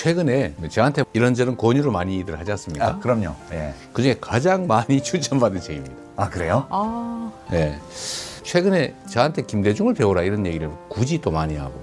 최근에 저한테 이런저런 권유를 많이들 하지 않습니까? 아, 그럼요. 예. 그중에 가장 많이 추천받은 책입니다. 아, 그래요? 아, 예. 최근에 저한테 김대중을 배우라 이런 얘기를 굳이 또 많이 하고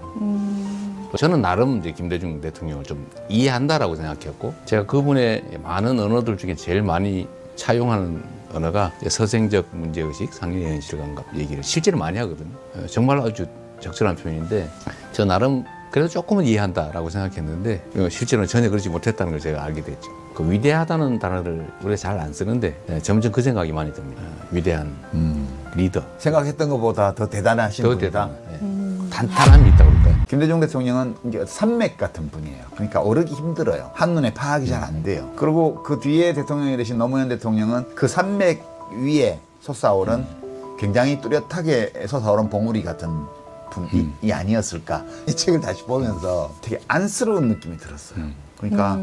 저는 나름 이제 김대중 대통령을 좀 이해한다라고 생각했고 제가 그분의 많은 언어들 중에 제일 많이 차용하는 언어가 서생적 문제의식, 상인의 현실감각 얘기를 실제로 많이 하거든요. 정말 아주 적절한 표현인데 저 나름 그래도 조금은 이해한다라고 생각했는데 실제로는 전혀 그렇지 못했다는 걸 제가 알게 됐죠. 그 위대하다는 단어를 우리가 잘 안 쓰는데 점점 그 생각이 많이 듭니다. 위대한 리더. 생각했던 것보다 더 대단하신 더 분이다. 대단. 탄탄함이 있다고 그럴까요? 김대중 대통령은 이제 산맥 같은 분이에요. 그러니까 오르기 힘들어요. 한눈에 파악이 잘 안 돼요. 그리고 그 뒤에 대통령이 되신 노무현 대통령은 그 산맥 위에 솟아오른 굉장히 뚜렷하게 솟아오른 봉우리 같은 분이 아니었을까. 이 책을 다시 보면서 되게 안쓰러운 느낌이 들었어요. 그러니까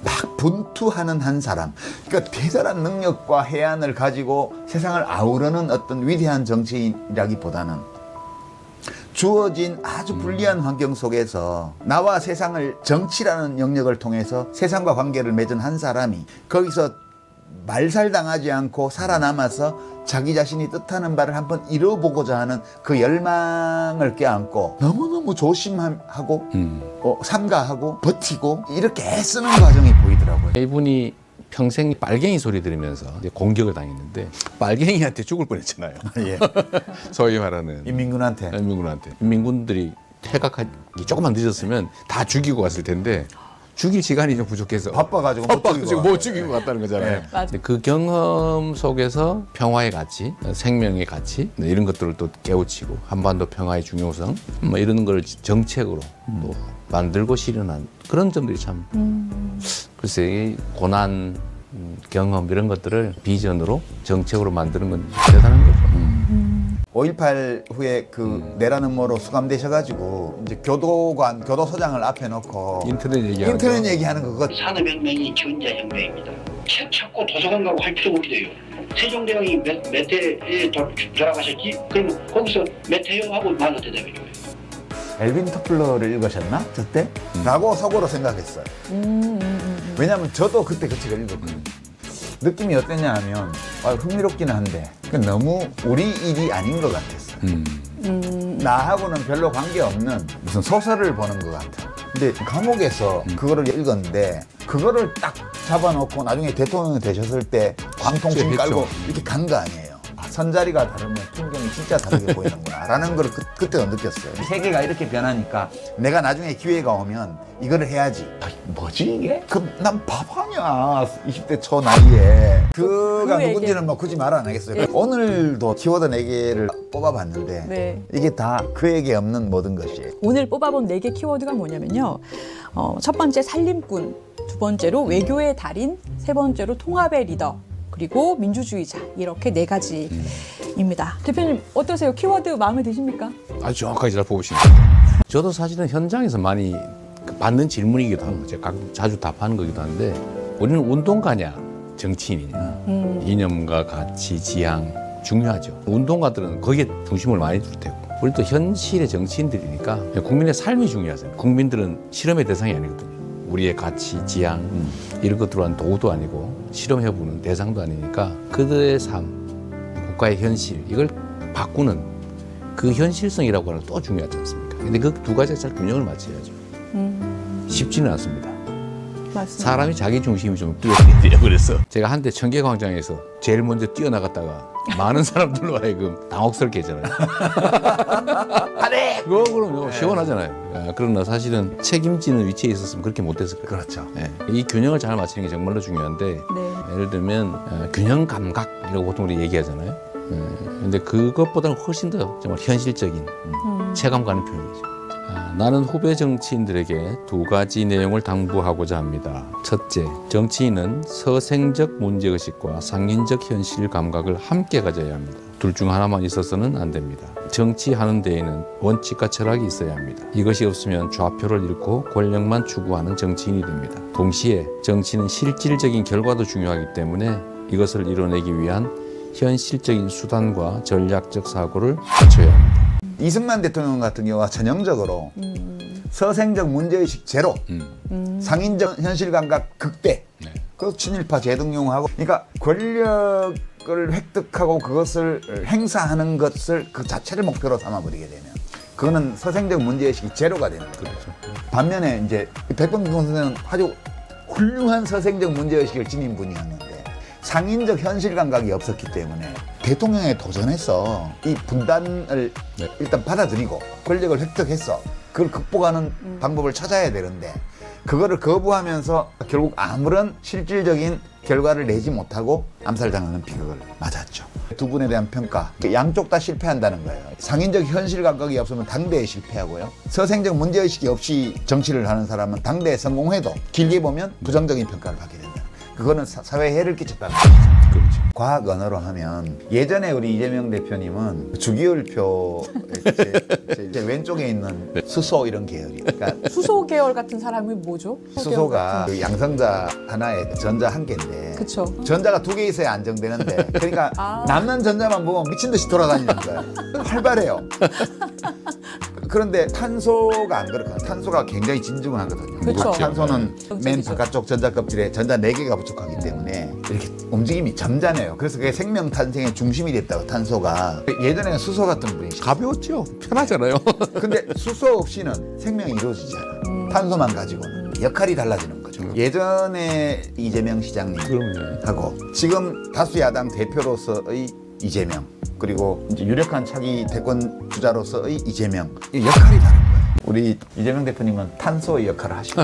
막 분투하는 한 사람, 그러니까 대단한 능력과 해안을 가지고 세상을 아우르는 어떤 위대한 정치인이라기보다는 주어진 아주 불리한 환경 속에서 나와 세상을 정치라는 영역을 통해서 세상과 관계를 맺은 한 사람이 거기서 말살당하지 않고 살아남아서 자기 자신이 뜻하는 바를 한번 이뤄보고자 하는 그 열망을 껴안고 너무너무 조심하고 삼가하고 버티고 이렇게 애쓰는 과정이 보이더라고요. 이분이 평생 빨갱이 소리 들으면서 이제 공격을 당했는데 빨갱이한테 죽을 뻔했잖아요. 예. 소위 말하는 인민군한테. 인민군들이 퇴각하기 조금만 늦었으면 다 죽이고 갔을 텐데 죽일 시간이 좀 부족해서 바빠가지고 못 죽이고 갔다는 거잖아요. 네. 그 경험 속에서 평화의 가치, 생명의 가치 이런 것들을 또 깨우치고 한반도 평화의 중요성 뭐 이런 걸 정책으로 또 만들고 실현한 그런 점들이 참 글쎄 이 고난 경험 이런 것들을 비전으로 정책으로 만드는 건 대단한 거죠. 5.18 후에 그 내라는 뭐로 수감되셔가지고 이제 교도소장을 앞에 놓고 인터넷 얘기하는 거 그거 산업혁명이 전자혁명입니다. 책 찾고 도서관 가고 할 필요가 없대요. 세종대왕이 몇 해에 돌아가셨지? 그럼 거기서 몇 해요? 하고 말로 대답해줘요. 엘빈 토플러를 읽으셨나? 저때? 라고 속으로 생각했어요. 왜냐하면 저도 그때 그 책을 읽었거든요. 느낌이 어땠냐 하면 흥미롭긴 한데 너무 우리 일이 아닌 것 같았어요. 나하고는 별로 관계없는 무슨 소설을 보는 것 같아요. 근데 감옥에서 그거를 읽었는데 그거를 딱 잡아놓고 나중에 대통령이 되셨을 때 광통신 깔고 이렇게 간 거 아니에요. 선자리가 다르면 풍경이 진짜 다르게 보이는구나 라는 걸 그때 느꼈어요. 세계가 이렇게 변하니까 내가 나중에 기회가 오면 이거를 해야지. 뭐지 이게? 난 바보냐 20대 초 나이에. 그가 누군지는 뭐 굳이 말 안 하겠어요. 네. 오늘도 키워드 4개를 뽑아봤는데 네. 이게 다 그에게 없는 모든 것이에요. 오늘 뽑아본 4개 키워드가 뭐냐면요. 첫 번째 살림꾼, 두 번째로 외교의 달인, 세 번째로 통합의 리더, 그리고 민주주의자 이렇게 4가지입니다. 대표님 어떠세요? 키워드 마음에 드십니까? 아주 정확하게 잘 뽑으시네요. 저도 사실은 현장에서 많이 받는 질문이기도 하고 제가 자주 답하는 거기도 한데 우리는 운동가냐 정치인이냐 이념과 가치, 지향 중요하죠. 운동가들은 거기에 중심을 많이 둘 테고 우리 또 현실의 정치인들이니까 국민의 삶이 중요하잖아요. 국민들은 실험의 대상이 아니거든요. 우리의 가치, 지향 이런 것들로 한 도구도 아니고 실험해보는 대상도 아니니까 그들의 삶, 국가의 현실 이걸 바꾸는 그 현실성이라고 하는 건 또 중요하지 않습니까? 근데 그 두 가지가 잘 균형을 맞춰야죠. 쉽지는 않습니다. 맞습니다. 사람이 자기 중심이 좀 뚜렷해야 그래서 제가 한때 청계광장에서 제일 먼저 뛰어나갔다가 많은 사람들로 하여금 당혹스럽게 했잖아요. 안해! 그럼 시원하잖아요. 그러나 사실은 책임지는 위치에 있었으면 그렇게 못했을 거예요. 그렇죠. 이 균형을 잘 맞추는 게 정말로 중요한데 네. 예를 들면 균형 감각이라고 보통 우리 얘기하잖아요. 근데 그것보다는 훨씬 더 정말 현실적인 체감 가는 표현이죠. 나는 후배 정치인들에게 2가지 내용을 당부하고자 합니다. 첫째, 정치인은 서생적 문제의식과 상인적 현실 감각을 함께 가져야 합니다. 둘 중 하나만 있어서는 안 됩니다. 정치하는 데에는 원칙과 철학이 있어야 합니다. 이것이 없으면 좌표를 잃고 권력만 추구하는 정치인이 됩니다. 동시에 정치는 실질적인 결과도 중요하기 때문에 이것을 이뤄내기 위한 현실적인 수단과 전략적 사고를 갖춰야 합니다. 이승만 대통령 같은 경우가 전형적으로 서생적 문제의식 제로, 상인적 현실감각 극대, 네. 그 친일파 재등용하고, 그러니까 권력을 획득하고 그것을 행사하는 것을 그 자체를 목표로 삼아버리게 되면 그거는 서생적 문제의식이 제로가 되는 거죠. 그렇죠. 반면에 이제 백범균 선생은 아주 훌륭한 서생적 문제의식을 지닌 분이었는데 상인적 현실 감각이 없었기 때문에 대통령에 도전해서 이 분단을 네. 일단 받아들이고 권력을 획득했어. 그걸 극복하는 방법을 찾아야 되는데 그거를 거부하면서 결국 아무런 실질적인 결과를 내지 못하고 암살당하는 비극을 맞았죠. 두 분에 대한 평가, 양쪽 다 실패한다는 거예요. 상인적 현실 감각이 없으면 당대에 실패하고요. 서생적 문제의식이 없이 정치를 하는 사람은 당대에 성공해도 길게 보면 부정적인 평가를 받게 된다. 그거는 사회에 해를 끼쳤다는 거죠. 그렇죠. 과학 언어로 하면 예전에 우리 이재명 대표님은 주기율표 제 왼쪽에 있는 수소 이런 계열이 그러니까 수소 계열 같은 사람이 뭐죠? 수소가 그 양성자 하나에 전자 한 개인데 그쵸. 전자가 두 개 있어야 안정되는데 그러니까 아. 남는 전자만 보면 미친 듯이 돌아다니는 거예요. 활발해요. 그런데 탄소가 안 그렇거든요. 탄소가 굉장히 진중하거든요. 그쵸. 탄소는 맨 정적이죠. 바깥쪽 전자 껍질에 전자 4개가 부족하기 때문에 이렇게 움직임이 점잖아요. 그래서 그게 생명 탄생의 중심이 됐다고 탄소가. 예전에는 수소 같은 분이시죠. 가벼웠죠. 편하잖아요. 근데 수소 없이는 생명이 이루어지지 않아요. 탄소만 가지고는 역할이 달라지는 거죠. 예전에 이재명 시장님하고 그럼요. 지금 다수 야당 대표로서의 이재명 그리고 이제 유력한 차기 대권 주자로서의 이재명 이 역할이 다른 거예요. 우리 이재명 대표님은 탄소의 역할을 하시고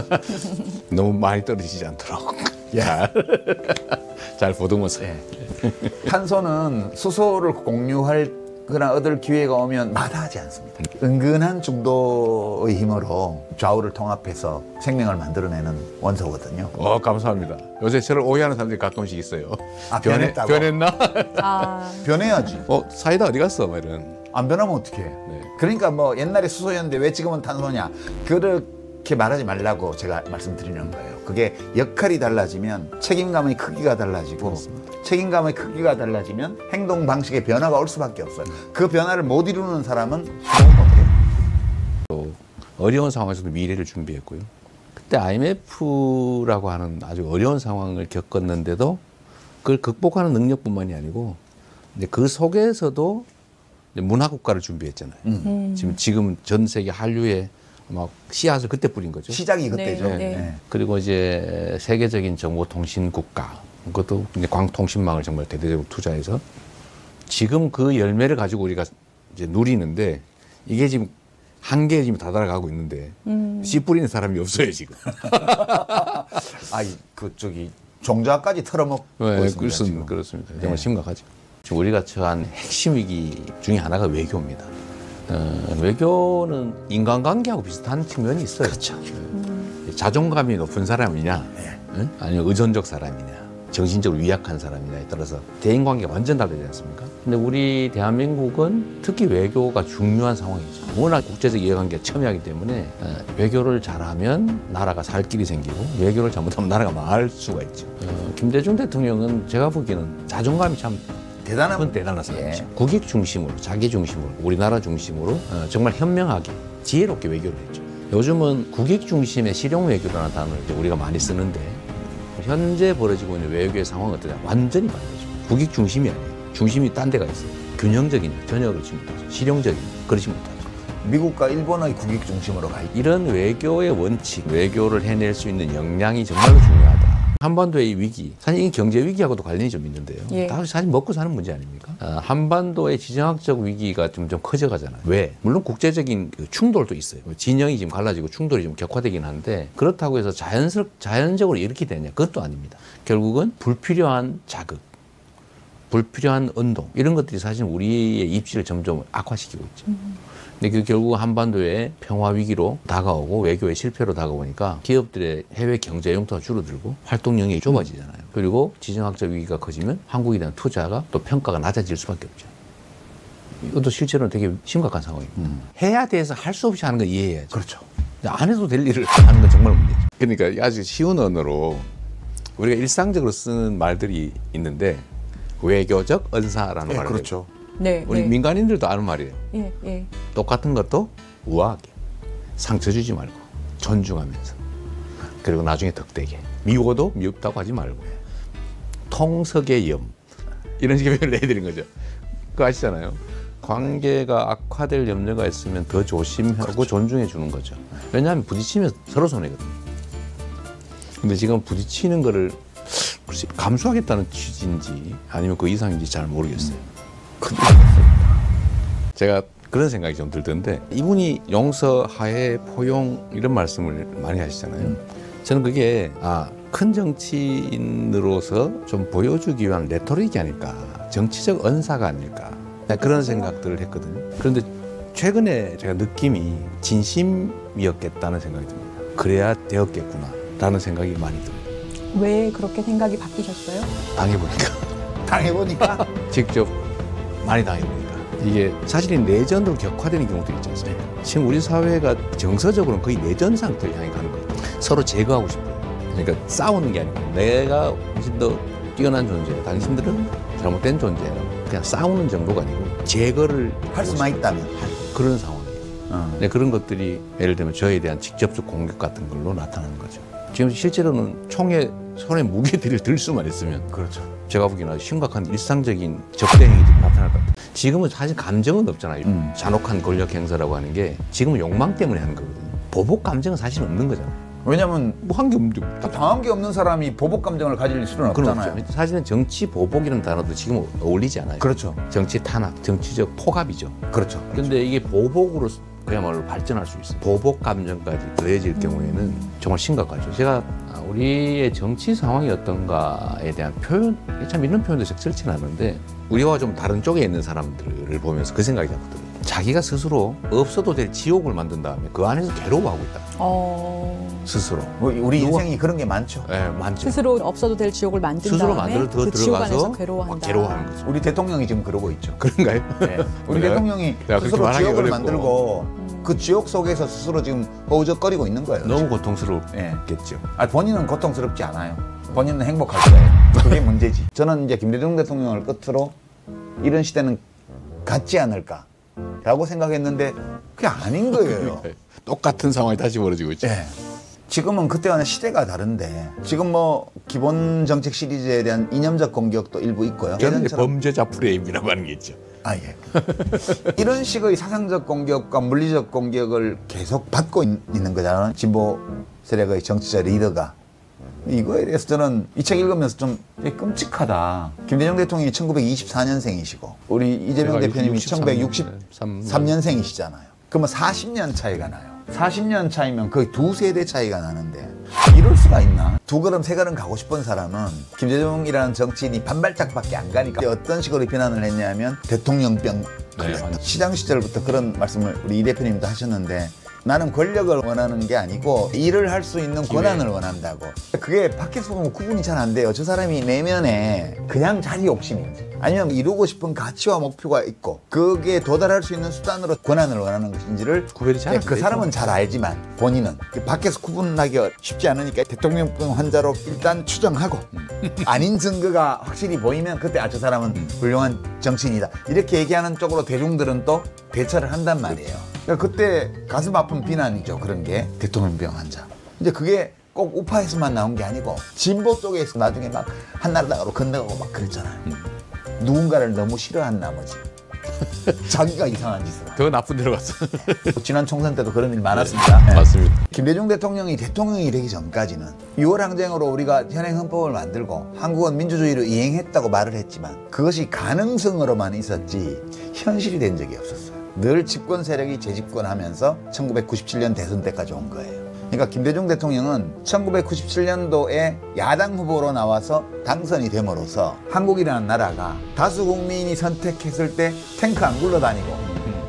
너무 많이 떨어지지 않도록. 잘 보듬어서. 탄소는 수소를 공유할 그나 얻을 기회가 오면 마다하지 않습니다. 은근한 중도의 힘으로 좌우를 통합해서 생명을 만들어내는 원소거든요. 감사합니다. 요새 저를 오해하는 사람들이 가끔씩 있어요. 아, 변했다고? 변했나? 아, 변해야지. 사이다 어디 갔어? 막 이런. 안 변하면 어떡해. 그러니까 뭐 옛날에 수소였는데 왜 지금은 탄소냐. 그렇게 말하지 말라고 제가 말씀드리는 거예요. 그게 역할이 달라지면 책임감의 크기가 달라지고 책임감의 크기가 달라지면 행동 방식의 변화가 올 수밖에 없어요. 그 변화를 못 이루는 사람은 수긍 못해요. 또 어려운 상황에서도 미래를 준비했고요. 그때 IMF라고 하는 아주 어려운 상황을 겪었는데도 그걸 극복하는 능력뿐만이 아니고 이제 그 속에서도 이제 문화국가를 준비했잖아요. 지금 전 세계 한류에 막 씨앗을 그때 뿌린 거죠. 시작이 그때죠. 네. 네. 그리고 이제 세계적인 정보통신국가, 그것도 이제 광통신망을 정말 대대적으로 투자해서 지금 그 열매를 가지고 우리가 이제 누리는데 이게 지금 한계에 지금 다다라가고 있는데 씨 뿌리는 사람이 없어요 지금. 그쪽이 종자까지 털어먹고 있습니다. 지금. 그렇습니다. 정말 심각하죠. 지금 우리가 처한 핵심 위기 중에 하나가 외교입니다. 외교는 인간관계하고 비슷한 측면이 있어요. 그렇죠. 자존감이 높은 사람이냐, 아니면 의존적 사람이냐, 정신적으로 위약한 사람이냐에 따라서 대인관계가 완전 다르지 않습니까? 근데 우리 대한민국은 특히 외교가 중요한 상황이죠. 워낙 국제적 이해관계가 첨예하기 때문에 외교를 잘하면 나라가 살 길이 생기고 외교를 잘못하면 나라가 망할 수가 있죠. 김대중 대통령은 제가 보기에는 자존감이 참 대단한 사람이죠. 국익 중심으로, 자기 중심으로, 우리나라 중심으로 정말 현명하게, 지혜롭게 외교를 했죠. 요즘은 국익 중심의 실용 외교라는 단어를 이제 우리가 많이 쓰는데 현재 벌어지고 있는 외교의 상황은 어떠냐? 완전히 반대죠. 국익 중심이 아니에요. 중심이 딴 데가 있어요. 균형적인, 전혀 그렇지 못하죠. 실용적인, 그렇지 못하죠. 미국과 일본의 국익 중심으로 가 있죠. 이런 외교의 원칙, 외교를 해낼 수 있는 역량이 정말로 중요하다. 한반도의 위기, 사실 이 경제 위기하고도 관련이 좀 있는데요. 예. 다 사실 먹고 사는 문제 아닙니까? 한반도의 지정학적 위기가 좀 커져가잖아요. 왜? 물론 국제적인 충돌도 있어요. 진영이 지금 갈라지고 충돌이 좀 격화되긴 한데 그렇다고 해서 자연적으로 이렇게 되냐? 그것도 아닙니다. 결국은 불필요한 자극, 불필요한 운동 이런 것들이 사실 우리의 입지를 점점 악화시키고 있죠. 근데 그 결국 한반도의 평화 위기로 다가오고 외교의 실패로 다가오니까 기업들의 해외 경제 영토가 줄어들고 활동 영역이 좁아지잖아요. 그리고 지정학적 위기가 커지면 한국에 대한 투자가 또 평가가 낮아질 수밖에 없죠. 이것도 실제로는 되게 심각한 상황입니다. 해야 돼서 할 수 없이 하는 건 이해해야죠. 그렇죠. 안 해도 될 일을 하는 건 정말 문제죠. 그러니까 아주 쉬운 언어로 우리가 일상적으로 쓰는 말들이 있는데 외교적 언사라는 말을 그렇죠. 네. 우리 네. 민간인들도 아는 말이에요. 예. 똑같은 것도 우아하게, 상처 주지 말고 존중하면서, 그리고 나중에 덕되게, 미워도 미흡다고 하지 말고 통석의 염, 이런 식의 표현을 해드린 거죠. 그거 아시잖아요. 관계가 악화될 염려가 있으면 더 조심하고 그렇죠. 존중해 주는 거죠. 왜냐하면 부딪히면 서로 손해거든요. 근데 지금 부딪히는 거를 글쎄 감수하겠다는 취지인지 아니면 그 이상인지 잘 모르겠어요. 제가 그런 생각이 좀 들던데, 이분이 용서, 화해, 포용 이런 말씀을 많이 하시잖아요. 저는 그게 큰 정치인으로서 좀 보여주기 위한 레토릭이 아닐까, 정치적 언사가 아닐까, 그런 생각들을 했거든요. 그런데 최근에 제가 느낌이 진심이었겠다는 생각이 듭니다. 그래야 되었겠구나 라는 생각이 많이 듭니다. 왜 그렇게 생각이 바뀌셨어요? 당해보니까. 당해보니까? 직접 많이 당해보니까. 이게 사실은 내전으로 격화되는 경우도 있지 않습니까? 지금 우리 사회가 정서적으로는 거의 내전 상태를 향해 가는 거예요. 서로 제거하고 싶어요. 그러니까 싸우는 게 아니고 내가 훨씬 더 뛰어난 존재야, 당신들은 잘못된 존재라고 그냥 싸우는 정도가 아니고 제거를 할 수만 있다면 그런 상황이에요. 네, 그런 것들이 예를 들면 저에 대한 직접적 공격 같은 걸로 나타나는 거죠. 지금 실제로는 총에 손에 무게들을 들 수만 있으면 그렇죠. 제가 보기에는 심각한 일상적인 적대 행위들이 나타날 것 같아요. 지금은 사실 감정은 없잖아요. 잔혹한 권력 행사라고 하는 게 지금은 욕망 때문에 하는 거거든요. 보복 감정은 사실 없는 거잖아요. 왜냐면 뭐 한 게 없는데 당한 게 없는 사람이 보복 감정을 가질 수는 없잖아요. 없죠. 사실은 정치 보복이라는 단어도 지금 어울리지 않아요. 그렇죠. 정치 탄압, 정치적 포갑이죠. 그렇죠. 그런데 이게 보복으로 그야말로 발전할 수 있어요. 보복 감정까지 더해질 경우에는 정말 심각하죠. 제가 우리의 정치 상황이 어떤가에 대한 표현, 참 이런 표현도 적절치는 않은데, 우리와 좀 다른 쪽에 있는 사람들을 보면서 그 생각이 자꾸 들어요. 자기가 스스로 없어도 될 지옥을 만든 다음에 그 안에서 괴로워하고 있다. 스스로. 우리 인생이 그런 게 많죠. 네, 많죠. 스스로 없어도 될 지옥을 만든 스스로 다음에 만들어 더 그 지옥 안에서 들어가서 괴로워한다. 괴로워하는 거죠. 우리 대통령이 지금 그러고 있죠. 그런가요? 네. 우리 대통령이 스스로 지옥을 만들고 그 지옥 속에서 스스로 지금 허우적거리고 있는 거예요. 너무 고통스럽겠죠. 본인은 고통스럽지 않아요. 본인은 행복할 거예요. 그게 문제지. 저는 이제 김대중 대통령을 끝으로 이런 시대는 갖지 않을까라고 생각했는데 그게 아닌 거예요. 똑같은 상황이 다시 벌어지고 있죠. 네. 지금은 그때와는 시대가 다른데, 지금 뭐 기본 정책 시리즈에 대한 이념적 공격도 일부 있고요. 저는 이제 범죄자 프레임이라고 하는 게 있죠. 예. 이런 식의 사상적 공격과 물리적 공격을 계속 받고 있는 거잖아요. 진보 세력의 정치적 리더가. 이거에 대해서 저는 이 책 읽으면서 좀 끔찍하다. 김대중 대통령이 1924년생이시고 우리 이재명 대표님이 1963년생이시잖아요. 그러면 40년 차이가 나요. 40년 차이면 거의 두 세대 차이가 나는데 이럴 수가 있나? 두 걸음 세 걸음 가고 싶은 사람은 김대중이라는 정치인이 반발짝밖에 안 가니까 어떤 식으로 비난을 했냐면 대통령병 걸렸다. 시장 시절부터 그런 말씀을 우리 이 대표님도 하셨는데, 나는 권력을 원하는 게 아니고 일을 할 수 있는 권한을 원한다고. 그게 밖에서 보면 구분이 잘 안 돼요. 저 사람이 내면에 그냥 자기 욕심인지 아니면 이루고 싶은 가치와 목표가 있고 그게 도달할 수 있는 수단으로 권한을 원하는 것인지를 구별이 잘 안 그 되죠. 사람은 잘 알지만 본인은 밖에서 구분하기가 쉽지 않으니까 대통령병 환자로 일단 추정하고 아닌 증거가 확실히 보이면 그때 저 사람은 훌륭한 정치인이다 이렇게 얘기하는 쪽으로 대중들은 또 대처를 한단 말이에요. 그러니까 그때 가슴 아픈 비난이죠. 그런 게 대통령병 환자. 이제 그게 꼭 우파에서만 나온 게 아니고 진보 쪽에서 나중에 막 한나라당으로 건너가고 막 그랬잖아요. 누군가를 너무 싫어한 나머지 자기가 이상한 짓을 하고. 더 나쁜 데로 갔어. 지난 총선 때도 그런 일이 많았습니다. 네. 맞습니다. 김대중 대통령이 되기 전까지는 6월 항쟁으로 우리가 현행 헌법을 만들고 한국은 민주주의를 이행했다고 말을 했지만 그것이 가능성으로만 있었지 현실이 된 적이 없었어요. 늘 집권 세력이 재집권하면서 1997년 대선 때까지 온 거예요. 그러니까 김대중 대통령은 1997년도에 야당 후보로 나와서 당선이 됨으로써 한국이라는 나라가 다수 국민이 선택했을 때 탱크 안 굴러다니고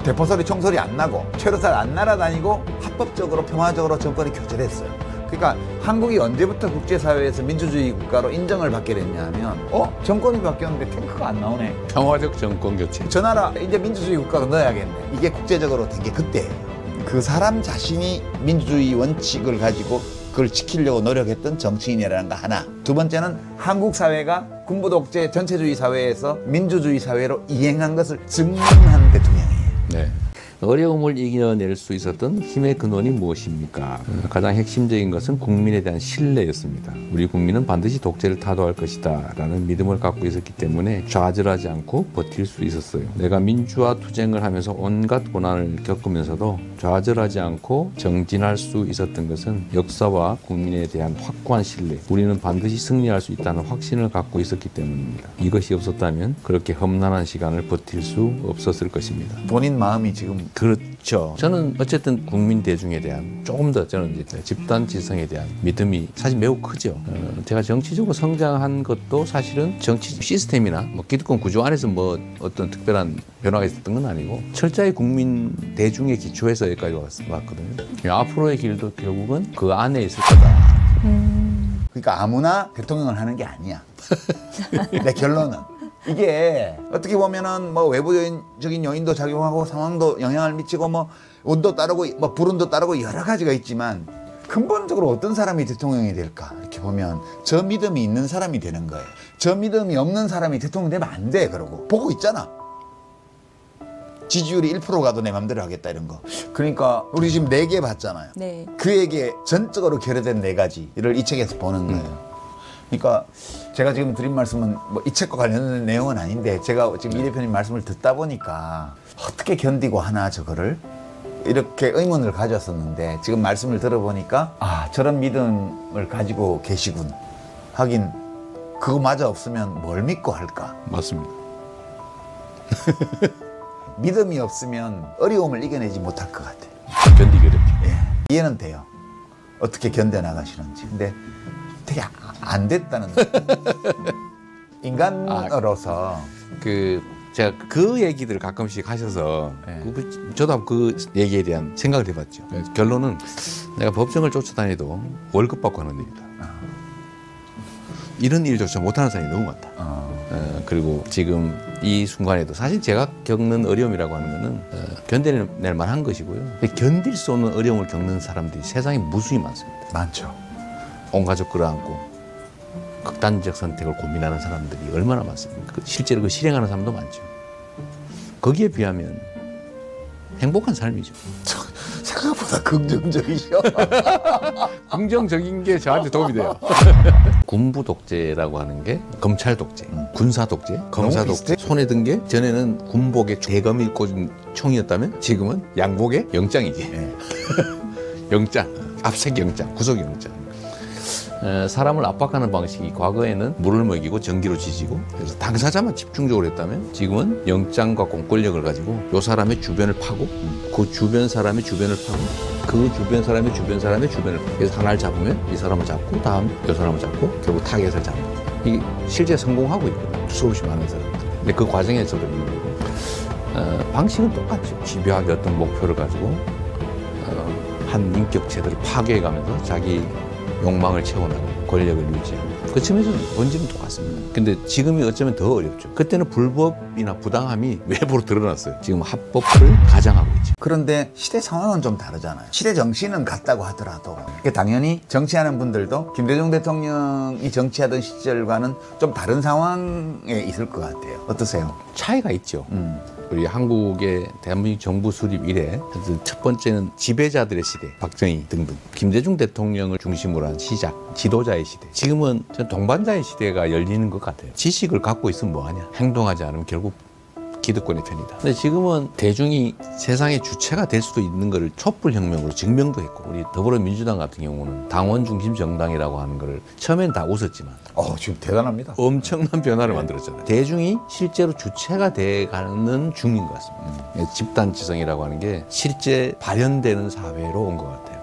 대포소리 총소리 안 나고 최루탄 안 날아다니고 합법적으로 평화적으로 정권이 교체됐어요. 그러니까 한국이 언제부터 국제사회에서 민주주의 국가로 인정을 받게 됐냐면 정권이 바뀌었는데 탱크가 안 나오네. 평화적 정권 교체. 저 나라 이제 민주주의 국가로 넣어야겠네. 이게 국제적으로 된 게 그때예요. 그 사람 자신이 민주주의 원칙을 가지고 그걸 지키려고 노력했던 정치인이라는 거 하나. 두 번째는 한국 사회가 군부 독재 전체주의 사회에서 민주주의 사회로 이행한 것을 증명한 대통령이에요. 네. 어려움을 이겨낼 수 있었던 힘의 근원이 무엇입니까? 가장 핵심적인 것은 국민에 대한 신뢰였습니다. 우리 국민은 반드시 독재를 타도할 것이다 라는 믿음을 갖고 있었기 때문에 좌절하지 않고 버틸 수 있었어요. 내가 민주화 투쟁을 하면서 온갖 고난을 겪으면서도 좌절하지 않고 정진할 수 있었던 것은 역사와 국민에 대한 확고한 신뢰, 우리는 반드시 승리할 수 있다는 확신을 갖고 있었기 때문입니다. 이것이 없었다면 그렇게 험난한 시간을 버틸 수 없었을 것입니다. 본인 마음이 지금 그렇죠. 저는 어쨌든 국민 대중에 대한 조금 더 저는 이제 집단 지성에 대한 믿음이 사실 매우 크죠. 제가 정치적으로 성장한 것도 사실은 정치 시스템이나 뭐 기득권 구조 안에서 뭐 어떤 특별한 변화가 있었던 건 아니고 철저히 국민 대중의 기초에서 여기까지 왔거든요. 앞으로의 길도 결국은 그 안에 있을 거다. 그러니까 아무나 대통령을 하는 게 아니야. 내 결론은. 이게 어떻게 보면은 뭐 외부적인 요인도 작용하고 상황도 영향을 미치고 뭐 운도 따르고 뭐 불운도 따르고 여러 가지가 있지만 근본적으로 어떤 사람이 대통령이 될까 이렇게 보면 저 믿음이 있는 사람이 되는 거예요. 저 믿음이 없는 사람이 대통령 되면 안 돼. 그러고 보고 있잖아. 지지율이 1% 가도 내 맘대로 하겠다 이런 거. 그러니까 우리 지금 4개 봤잖아요. 네. 그에게 전적으로 결여된 4가지를 이 책에서 보는 거예요. 그러니까 제가 지금 드린 말씀은 뭐 이 책과 관련된 내용은 아닌데 제가 지금 이 대표님 말씀을 듣다 보니까 어떻게 견디고 하나 저거를 이렇게 의문을 가졌었는데 지금 말씀을 들어보니까 아 저런 믿음을 가지고 계시군. 하긴 그거마저 없으면 뭘 믿고 할까. 맞습니다. 믿음이 없으면 어려움을 이겨내지 못할 것 같아요. 견디기 어렵죠. 예, 이해는 돼요. 어떻게 견뎌나가시는지. 근데 되게 안 됐다는 인간으로서 제가 그 얘기들을 가끔씩 하셔서 저도 그 얘기에 대한 생각을 해봤죠. 결론은 내가 법정을 쫓아다니도 월급 받고 하는 일이다. 이런 일조차 못하는 사람이 너무 많다. 그리고 지금 이 순간에도 사실 제가 겪는 어려움이라고 하는 거는 견뎌낼 만한 것이고요. 견딜 수 없는 어려움을 겪는 사람들이 세상에 무수히 많습니다. 많죠. 온 가족 끌어안고 극단적 선택을 고민하는 사람들이 얼마나 많습니까? 실제로 그 실행하는 사람도 많죠. 거기에 비하면 행복한 삶이죠. 생각보다 긍정적이셔. 긍정적인 게 저한테 도움이 돼요. 군부 독재라고 하는 게 검찰 독재, 군사 독재, 검사 독재. 손에 든 게 전에는 군복에 대검이 꽂은 총이었다면 지금은 양복에 영장이지. 영장, 압색 영장, 구속 영장. 사람을 압박하는 방식이 과거에는 물을 먹이고 전기로 지지고 그래서 당사자만 집중적으로 했다면 지금은 영장과 공권력을 가지고 요 사람의 주변을 파고 그 주변 사람의 주변을 파고 그 주변 사람의 주변 사람의 주변을 파고 그래서 하나를 잡으면 이 사람을 잡고 다음 요 사람을 잡고 결국 타겟을 잡는 이게 실제 성공하고 있거든요. 수없이 많은 사람들. 근데 그 과정에서도 방식은 똑같죠. 집요하게 어떤 목표를 가지고 한 인격 체제를 파괴해가면서 자기 욕망을 채워나가고 권력을 유지하고 그 측면에서는 본질은 똑같습니다. 근데 지금이 어쩌면 더 어렵죠. 그때는 불법이나 부당함이 외부로 드러났어요. 지금 합법을 가장하고 있죠. 그런데 시대 상황은 좀 다르잖아요. 시대 정신은 같다고 하더라도 당연히 정치하는 분들도 김대중 대통령이 정치하던 시절과는 좀 다른 상황에 있을 것 같아요. 어떠세요? 차이가 있죠. 우리 한국의 대한민국 정부 수립 이래 첫 번째는 지배자들의 시대, 박정희 등등 김대중 대통령을 중심으로 한 시작, 지도자의 시대. 지금은 동반자의 시대가 열리는 것 같아요. 지식을 갖고 있으면 뭐하냐, 행동하지 않으면 결국 기득권의 편이다. 근데 지금은 대중이 세상의 주체가 될 수도 있는 것을 촛불혁명으로 증명도 했고 우리 더불어민주당 같은 경우는 당원 중심 정당이라고 하는 거를 처음엔 다 웃었지만 지금 대단합니다. 엄청난 변화를 만들었잖아요. 대중이 실제로 주체가 돼가는 중인 것 같습니다. 집단지성이라고 하는 게 실제 발현되는 사회로 온 것 같아요.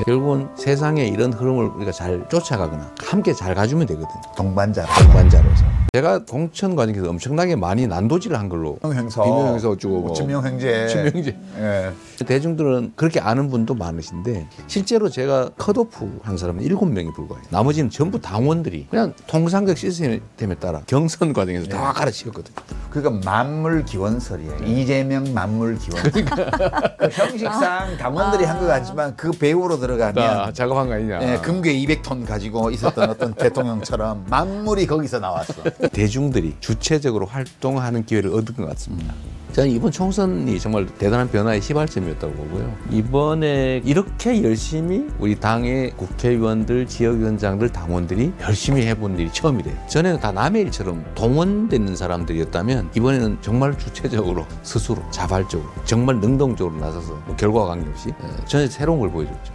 결국은 세상에 이런 흐름을 우리가 잘 쫓아가거나 함께 잘 가주면 되거든요. 동반자로서. 제가 공천 과정에서 엄청나게 많이 난도질을 한 걸로 비명행사 어쩌고 친명행제. 예. 대중들은 그렇게 아는 분도 많으신데 실제로 제가 컷오프 한 사람은 7명이 불과해요. 나머지는 전부 당원들이 그냥 통상적 시스템에 따라 경선 과정에서 다 가르치셨거든요. 그러니까 만물기원설이에요. 이재명 만물기원설. 그 형식상 당원들이 한 것 같지만 그 배후로 들어가면 작업한 거 아니냐. 금괴 200톤 가지고 있었던 어떤 대통령처럼 만물이 거기서 나왔어. 대중들이 주체적으로 활동하는 기회를 얻은 것 같습니다. 저는 이번 총선이 정말 대단한 변화의 시발점이었다고 보고요. 이번에 이렇게 열심히 우리 당의 국회의원들, 지역위원장들, 당원들이 열심히 해본 일이 처음이래요. 전에는 다 남의 일처럼 동원되는 사람들이었다면 이번에는 정말 주체적으로 스스로 자발적으로 정말 능동적으로 나서서 뭐 결과와 관계없이 전혀 새로운 걸 보여줬죠.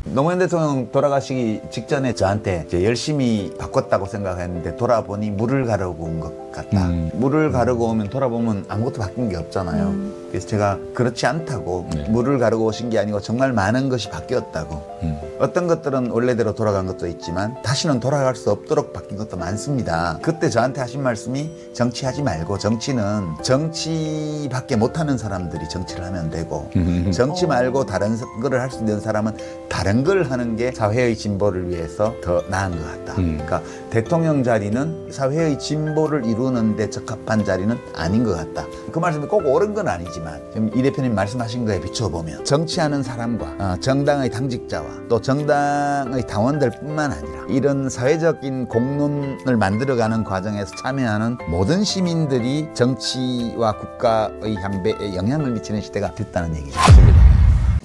노무현 대통령 돌아가시기 직전에 저한테 이제 열심히 바꿨다고 생각했는데 돌아보니 물을 가르고 온 것 같다. 물을 가르고 오면 돌아보면 아무것도 바뀐 게 없잖아요. 그래서 제가 그렇지 않다고 물을 가르고 오신 게 아니고 정말 많은 것이 바뀌었다고. 어떤 것들은 원래대로 돌아간 것도 있지만 다시는 돌아갈 수 없도록 바뀐 것도 많습니다. 그때 저한테 하신 말씀이 정치하지 말고 정치는 정치밖에 못하는 사람들이 정치를 하면 되고 정치 말고 다른 거를 할 수 있는 사람은 다른 걸 하는 게 사회의 진보를 위해서 더 나은 것 같다. 그러니까 대통령 자리는 사회의 진보를 이루는 데 적합한 자리는 아닌 것 같다. 그 말씀이 꼭 옳은 건 아니지만 지금 이 대표님 말씀하신 거에 비춰보면 정치하는 사람과 정당의 당직자와 또 정당의 당원들 뿐만 아니라 이런 사회적인 공론을 만들어가는 과정에서 참여하는 모든 시민들이 정치와 국가의 향배에 영향을 미치는 시대가 됐다는 얘기죠.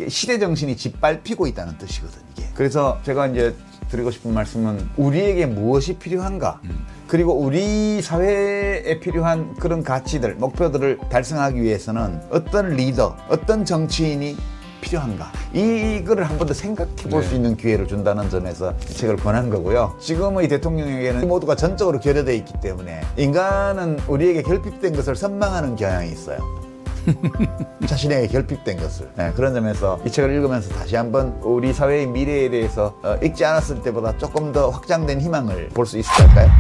시대 정신이 짓밟히고 있다는 뜻이거든요. 이게. 그래서 제가 이제 드리고 싶은 말씀은 우리에게 무엇이 필요한가? 그리고 우리 사회에 필요한 그런 가치들, 목표들을 달성하기 위해서는 어떤 리더, 어떤 정치인이 필요한가? 이거를 한 번 더 생각해 볼 수 있는 기회를 준다는 점에서 이 책을 권한 거고요. 지금의 대통령에게는 모두가 전적으로 결여되어 있기 때문에 인간은 우리에게 결핍된 것을 선망하는 경향이 있어요. 자신에게 결핍된 것을. 그런 점에서 이 책을 읽으면서 다시 한번 우리 사회의 미래에 대해서 읽지 않았을 때보다 조금 더 확장된 희망을 볼 수 있을까요?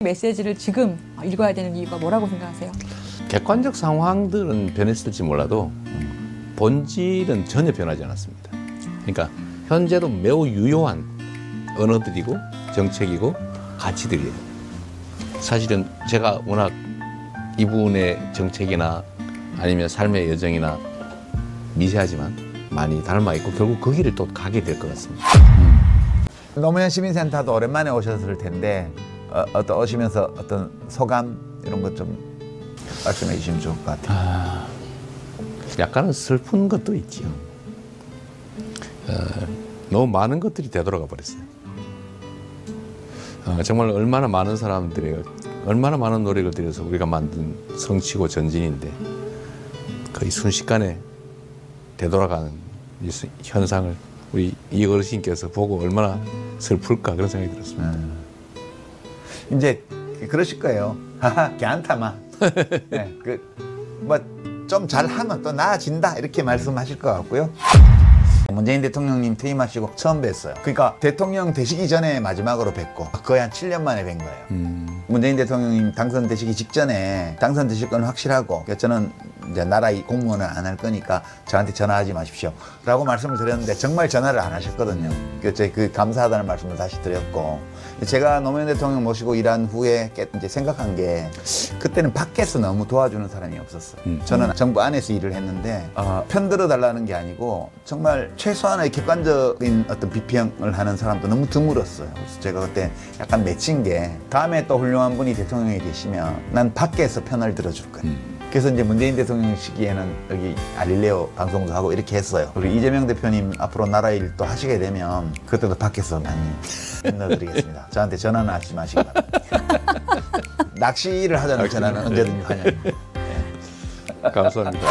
메시지를 지금 읽어야 되는 이유가 뭐라고 생각하세요? 객관적 상황들은 변했을지 몰라도 본질은 전혀 변하지 않았습니다. 그러니까 현재도 매우 유효한 언어들이고 정책이고 가치들이에요. 사실은 제가 워낙 이분의 정책이나 아니면 삶의 여정이나 미세하지만 많이 닮아있고 결국 그 길을 또 가게 될 것 같습니다. 노무현 시민센터도 오랜만에 오셨을 텐데 오시면서 어떤 소감 이런 것 좀 말씀해 주시면 좋을 것 같아요. 약간은 슬픈 것도 있지요. 너무 많은 것들이 되돌아가 버렸어요. 정말 얼마나 많은 사람들이 얼마나 많은 노력을 들여서 우리가 만든 성취고 전진인데 거의 순식간에 되돌아가는 이 현상을 우리 이 어르신께서 보고 얼마나 슬플까 그런 생각이 들었습니다. 이제 그러실 거예요. 하하, 괜찮다마. 네, 뭐 좀 잘하면 또 나아진다 이렇게 말씀하실 것 같고요. 문재인 대통령님 퇴임하시고 처음 뵀어요. 그러니까 대통령 되시기 전에 마지막으로 뵙고 거의 한 7년 만에 뵌 거예요. 문재인 대통령님 당선되시기 직전에 당선되실 건 확실하고 저는 이제 나라의 공무원은 안 할 거니까 저한테 전화하지 마십시오 라고 말씀을 드렸는데 정말 전화를 안 하셨거든요. 그래서 그 감사하다는 말씀을 다시 드렸고 제가 노무현 대통령 모시고 일한 후에 이제 생각한 게 그때는 밖에서 너무 도와주는 사람이 없었어요. 저는 정부 안에서 일을 했는데 편들어 달라는 게 아니고 정말 최소한의 객관적인 어떤 비평을 하는 사람도 너무 드물었어요. 그래서 제가 그때 약간 맺힌 게 다음에 또 훌륭한 분이 대통령이 되시면 난 밖에서 편을 들어줄 거야. 그래서 이제 문재인 대통령 시기에는 여기 알릴레오 방송도 하고 이렇게 했어요. 우리 이재명 대표님 앞으로 나라 일 또 하시게 되면 그때도 밖에서 많이 만나드리겠습니다. 저한테 전화는 하지 마시기 바랍니다. 낚시를 하자는 전화는 언제든지 환영입니다. 감사합니다.